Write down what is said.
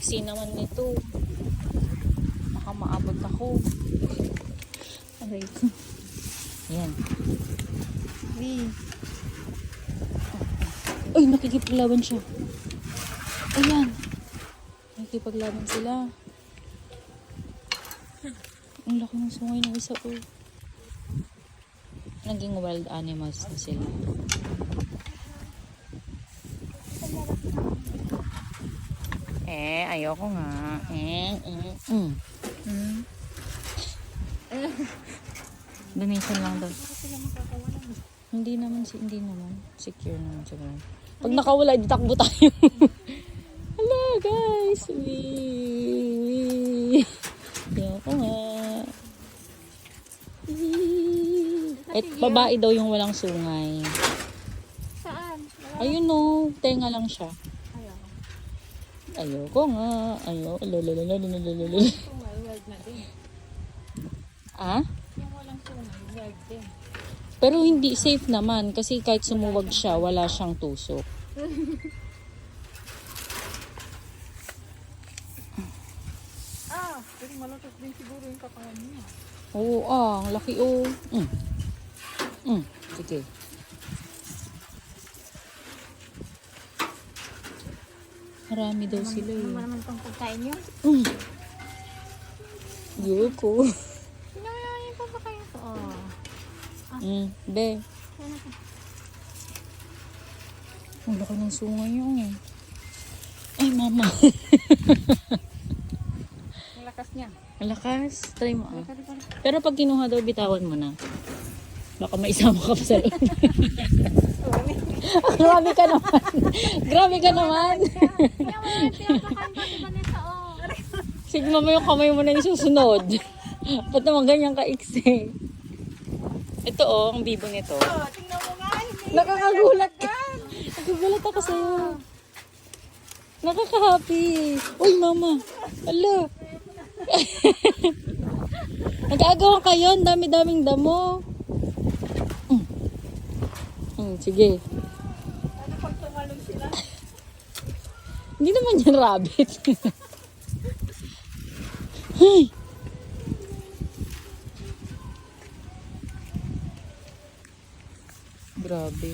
iksi naman nito. Baka maabot ako. Aray ko. Ayan. Ay, nakikipaglaban siya. Ayan. Nakikipaglaban sila. Ang laki ng sungay ng isa po. Naging wild animals na sila. Ayoko nga. Donation lang daw. Hindi naman. Secure naman siguro. Pag nakawala, di takbo tayo. Hello guys. Ayoko nga. At babae daw yung walang sungay. Saan? Ayun no, tenga lang siya. Ayoko nga. Sungay, wild na din. Ah? Yung walang sungay, wild din. Pero hindi safe naman kasi kahit sumuwag siya, wala siyang tusok. Pero malakas din siguro yung katawan niya. Oo, ang laki Sige. Marami daw sila Ano eh. naman itong pagkain niyo? Ayoko. Pinamayayin pa ba kayo ito? Be. Ang laki ng sungay yun. Ay, mama. Ang lakas niya. Ang lakas. Try mo ah. Pero pag kinuha daw, bitawan mo na. Baka maisama ka pa sa loob. Grabe ka naman. Grabe ka naman. Sigma mo yung kamay mo na yung susunod. Ba't naman ganyan ka-iksi? Ito ang bibo nito. Tingnan mo nga. Nakakagulat ka. Nakagulat ako sa'yo. Nakaka-happy. Uy, mama. Ala. Nag-aagawan kayo. Ang dami-daming damo. Sige. Ano pag tumalon sila? Hindi naman yan rabbit. Ay. Grabe.